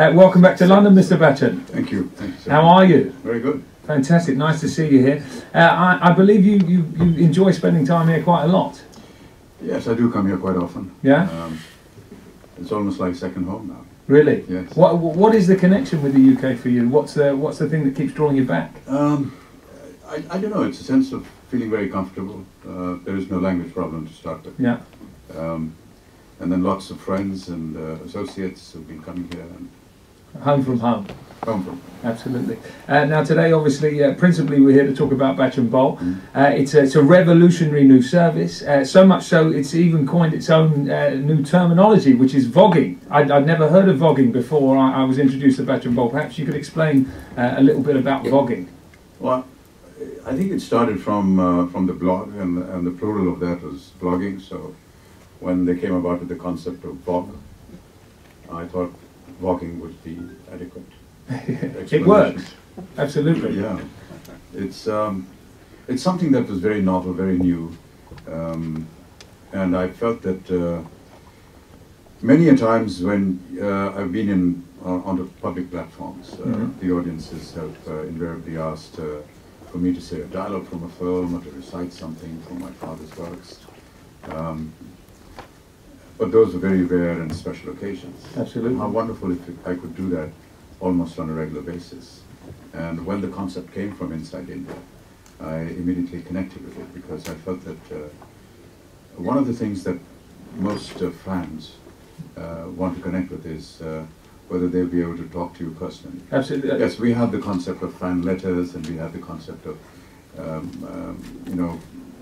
Welcome back to London, Mr. Bachchan. Thank you. Thank you, sir. How are you? Very good. Fantastic. Nice to see you here. I believe you enjoy spending time here quite a lot. Yes, I do come here quite often. Yeah? It's almost like second home now. Really? Yes. What is the connection with the UK for you? What's the thing that keeps drawing you back? I don't know. It's a sense of feeling very comfortable. There is no language problem to start with. Yeah. And then lots of friends and associates who've been coming here. And home from home. Home from. Absolutely. Now today, obviously, principally we're here to talk about Bachchan Bol. It's a revolutionary new service, so much so it's even coined its own new terminology, which is voguing. I'd never heard of voguing before I was introduced to Bachchan Bol. Perhaps you could explain a little bit about voguing. Well, I think it started from the blog, and the plural of that was blogging. So when they came about with the concept of vogue, I thought voguing would be adequate. It works, absolutely. Yeah, it's something that was very novel, very new, and I felt that many a times when I've been onto public platforms, the audiences have invariably asked for me to say a dialogue from a film or to recite something from my father's works. But those are very rare and special occasions. Absolutely. How wonderful if I could do that almost on a regular basis. And when the concept came from inside India, I immediately connected with it because I felt that one of the things that most fans want to connect with is whether they'll be able to talk to you personally. Absolutely. Yes, we have the concept of fan letters, and we have the concept of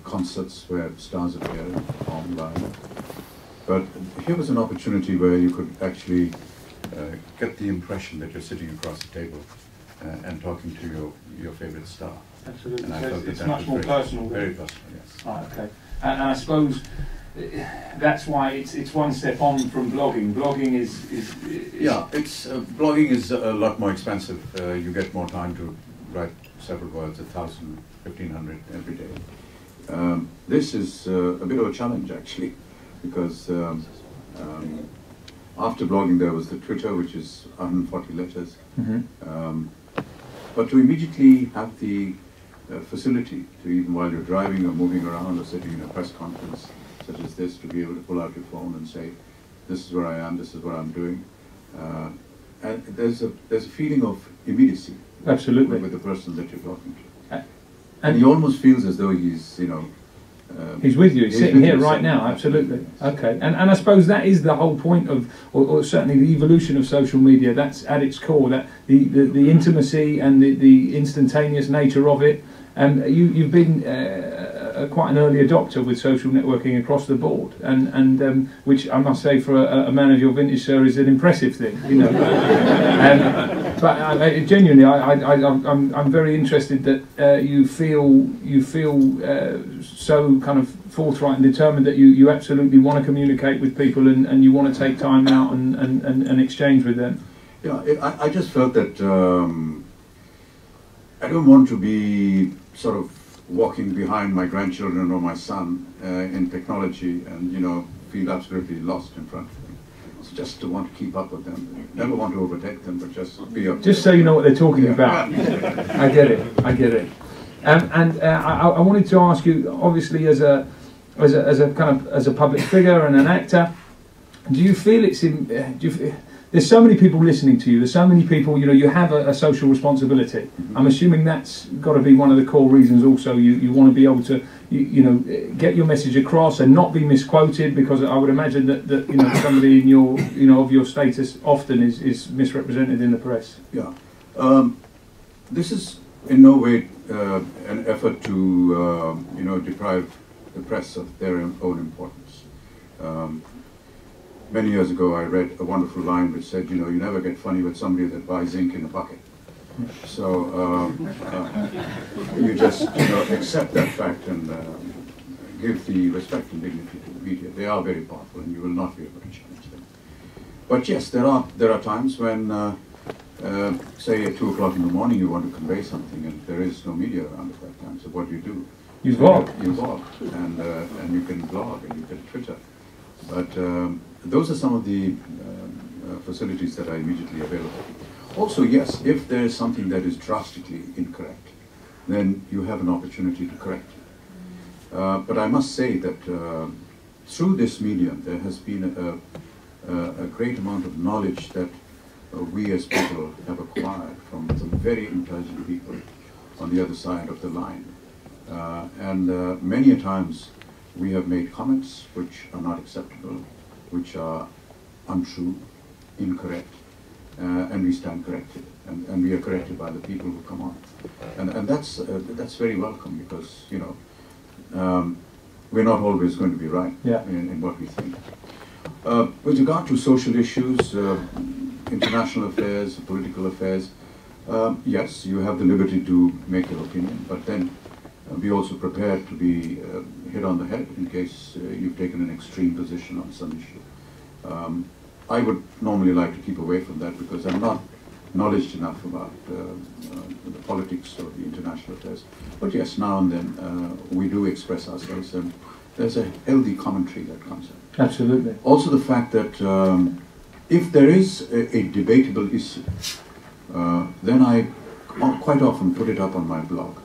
concerts where stars appear online. But here was an opportunity where you could actually get the impression that you're sitting across the table and talking to your favorite star. Absolutely. And I So felt it's that much more personal. Very personal, yes. Right, okay. And I suppose that's why it's one step on from blogging. Blogging is yeah, it's blogging is a lot more expensive. You get more time to write several words, 1,000, 1,500 every day. This is a bit of a challenge actually, because after blogging there was the Twitter, which is 140 letters. But to immediately have the facility to, even while you're driving or moving around or sitting in a press conference such as this, to be able to pull out your phone and say, this is where I am, this is what I'm doing. And there's a feeling of immediacy. Absolutely. With the person that you're talking to. And he almost feels as though he's, he's with you, he's sitting here right now, absolutely. Okay, and I suppose that is the whole point of, or certainly the evolution of social media. That's at its core, that the intimacy and the instantaneous nature of it. And you've been quite an early adopter with social networking across the board, and which I must say for a man of your vintage, sir, is an impressive thing, But genuinely, I'm very interested that you feel so kind of forthright and determined that you absolutely want to communicate with people and you want to take time out and exchange with them. Yeah, I just felt that I don't want to be sort of walking behind my grandchildren or my son in technology and feel absolutely lost in front of them. So just to want to keep up with them, never want to overtake them, but just be up. Just so you know what they're talking about. I get it. And I wanted to ask you, obviously, as a public figure and an actor, do you feel it's there's so many people listening to you, there's so many people, you have a social responsibility. I'm assuming that's got to be one of the core reasons also you want to be able to, get your message across and not be misquoted, because I would imagine that somebody in your, of your status often is misrepresented in the press. Yeah. This is in no way an effort to, deprive the press of their own importance. Many years ago, I read a wonderful line which said, you never get funny with somebody that buys ink in a bucket. So you just, accept that fact and give the respect and dignity to the media. They are very powerful, and you will not be able to challenge them. But yes, there are times when, say at 2 o'clock in the morning, you want to convey something, and there is no media around at that time. So what do? You vlog. You vlog, and you can blog and you can Twitter. But those are some of the facilities that are immediately available. Also, yes, if there is something that is drastically incorrect, then you have an opportunity to correct it. But I must say that through this medium, there has been a great amount of knowledge that we as people have acquired from some very intelligent people on the other side of the line. And many a times we have made comments which are not acceptable, which are untrue, incorrect, and we stand corrected. And we are corrected by the people who come on. And that's very welcome because, you know, we're not always going to be right in what we think. With regard to social issues, international affairs, political affairs, yes, you have the liberty to make your opinion, but then be also prepared to be hit on the head in case you've taken an extreme position on some issue. I would normally like to keep away from that because I'm not knowledgeable enough about the politics or the international affairs. But yes, now and then we do express ourselves, and there's a healthy commentary that comes in. Absolutely. Also the fact that if there is a debatable issue, then I quite often put it up on my blog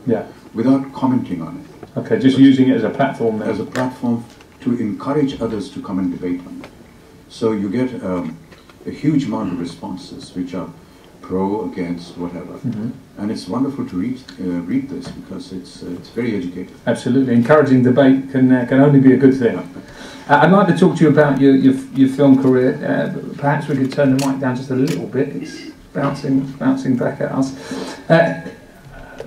without commenting on it. Okay, just using it as a platform then. As a platform to encourage others to come and debate on it. So you get a huge amount of responses which are pro, against, whatever. And it's wonderful to read this because it's very educative. Absolutely. Encouraging debate can only be a good thing. I'd like to talk to you about your film career. Perhaps we could turn the mic down just a little bit. It's bouncing back at us.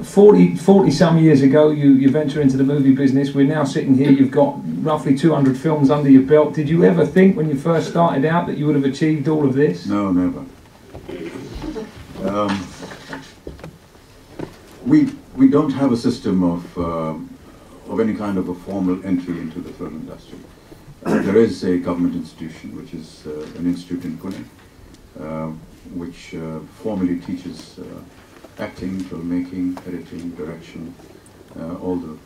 40 some years ago, you venture into the movie business. We're now sitting here. You've got roughly 200 films under your belt. Did you ever think when you first started out that you would have achieved all of this? No, never. We don't have a system of any kind of a formal entry into the film industry. There is a government institution, which is an institute in Pune, which formally teaches acting, filmmaking, editing, direction, all the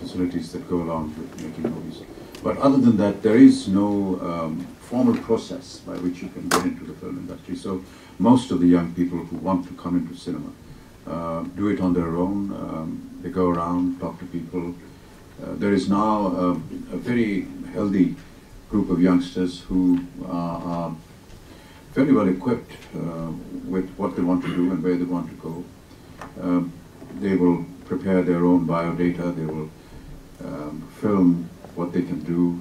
facilities that go along with making movies. But other than that, there is no formal process by which you can get into the film industry. So most of the young people who want to come into cinema do it on their own. They go around, talk to people. There is now a very healthy group of youngsters who are very well equipped with what they want to do and where they want to go. They will prepare their own biodata. They will film what they can do.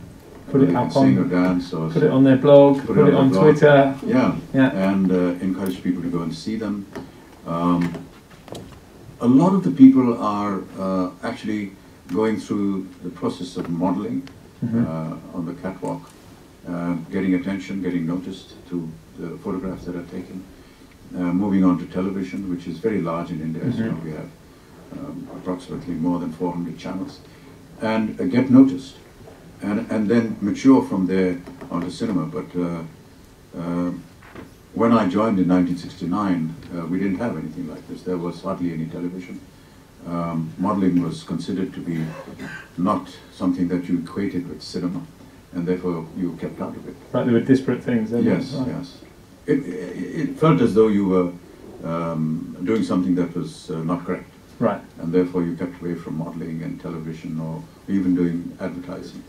Put it up sing or dance, or put it on their blog, put it on Twitter. And encourage people to go and see them. A lot of the people are actually going through the process of modeling on the catwalk, getting attention, getting noticed through the photographs that are taken, moving on to television, which is very large in India. As you know, we have approximately more than 400 channels, and get noticed, and then mature from there onto cinema. But when I joined in 1969, we didn't have anything like this. There was hardly any television. Modeling was considered to be not something that you equated with cinema, and therefore you kept out of it. Right, they were disparate things. Yes, yes. It felt as though you were doing something that was not correct. Right. And therefore you kept away from modeling and television or even doing advertising.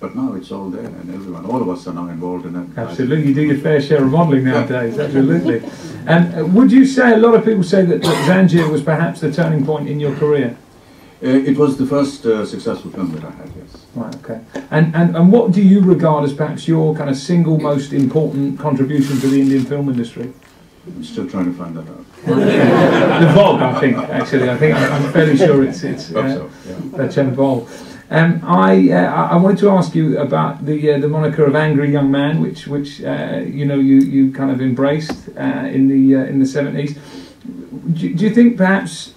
But now it's all there, and all of us are now involved in advertising. Absolutely, you do your fair share of modelling nowadays, absolutely. And would you say, a lot of people say that Zanjeer was perhaps the turning point in your career? It was the first successful film that I had, yes. Right, okay. And what do you regard as perhaps your kind of single most important contribution to the Indian film industry? I'm still trying to find that out. The Vogue, I think, actually. I'm fairly sure it's Bachchan Bol. I wanted to ask you about the moniker of angry young man, which you know you kind of embraced in the 70s. Do you think perhaps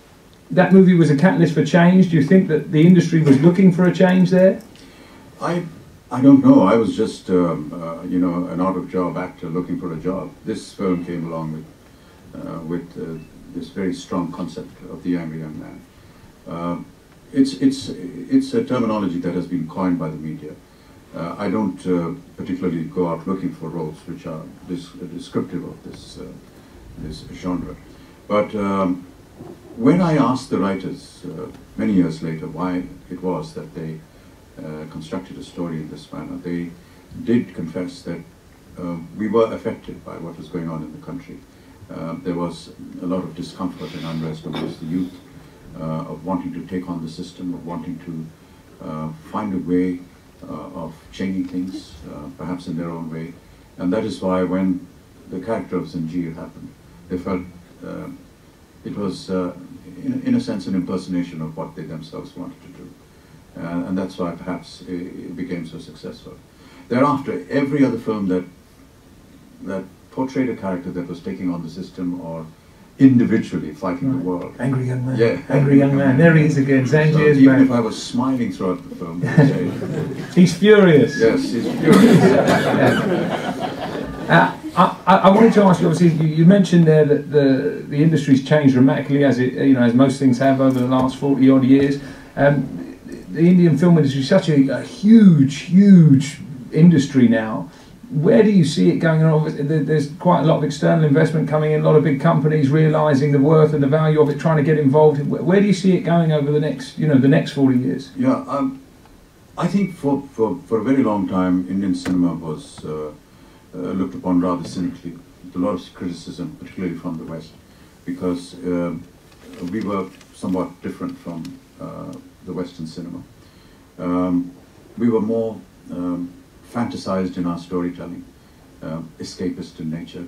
that movie was a catalyst for change? Do you think that the industry was looking for a change there? I don't know. I was just you know, an out-of-job actor looking for a job. This film came along with this very strong concept of the angry young man. It's a terminology that has been coined by the media. I don't particularly go out looking for roles which are descriptive of this genre. But when I asked the writers many years later why it was that they constructed a story in this manner, they did confess that we were affected by what was going on in the country. There was a lot of discomfort and unrest amongst the youth of wanting to take on the system, of wanting to find a way of changing things, perhaps in their own way. And that is why when the character of Zanjeer happened, they felt it was, in a sense, an impersonation of what they themselves wanted to do. And that's why perhaps it became so successful. Thereafter, every other film that portrayed a character that was taking on the system or individually fighting the world. Angry young man. Yeah. Angry young man. There he is again. Zanjeer's even back. if I was smiling throughout the film, you'd say, He's furious. yes, he's furious. I wanted to ask you. Obviously, you mentioned there that the industry's changed dramatically, as it, as most things have over the last 40 odd years. The Indian film industry is such a huge industry now. Where do you see it going on? There's quite a lot of external investment coming in, a lot of big companies realising the worth and the value of it, trying to get involved. Where do you see it going over the next, the next 40 years? Yeah, I think for a very long time, Indian cinema was looked upon rather cynically, with a lot of criticism, particularly from the West, because we were somewhat different from the Western cinema. We were more fantasized in our storytelling, escapist in nature,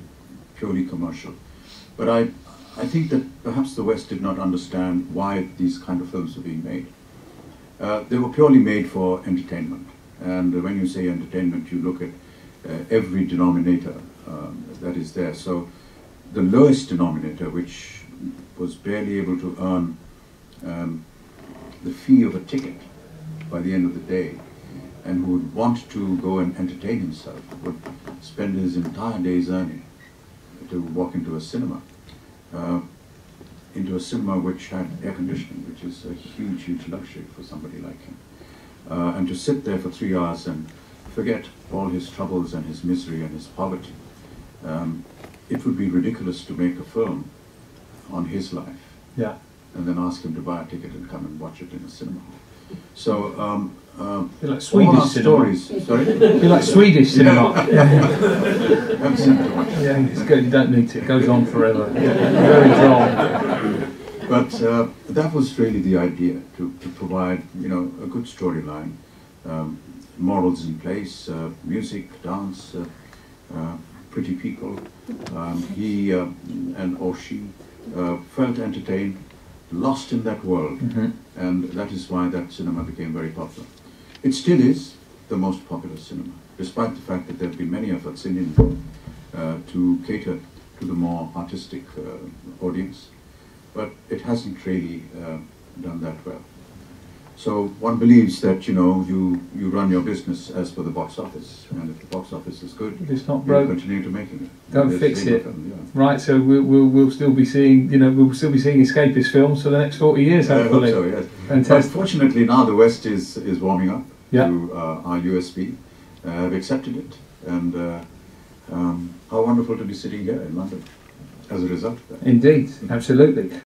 purely commercial. But I think that perhaps the West did not understand why these kind of films were being made. They were purely made for entertainment. And when you say entertainment, you look at every denominator that is there. So the lowest denominator, which was barely able to earn the fee of a ticket by the end of the day, and who would want to go and entertain himself, would spend his entire day's earning to walk into a cinema which had air conditioning, which is a huge luxury for somebody like him. And to sit there for 3 hours and forget all his troubles and his misery and his poverty. It would be ridiculous to make a film on his life, Yeah. and then ask him to buy a ticket and come and watch it in a cinema hall. So Like Swedish all our cinema. stories, sorry? Be like Swedish cinema. Haven't seen it much. Yeah, it's good. You don't need to. It goes on forever. Very droll. But that was really the idea, to provide, a good storyline, morals in place, music, dance, pretty people. He or she felt entertained, lost in that world, and that is why that cinema became very popular. It still is the most popular cinema, despite the fact that there have been many efforts in India to cater to the more artistic audience, but it hasn't really done that well. So one believes that you run your business as per the box office, and if the box office is good, If it's not you broke, continue to making it. don't There's fix it. film, yeah. Right, so we'll still be seeing, we'll still be seeing escapist films for the next 40 years, hopefully. I hope so, yes. Fantastic. But fortunately now the West is warming up Yeah. to our USP. Have accepted it, and how wonderful to be sitting here in London as a result of that. Indeed, absolutely.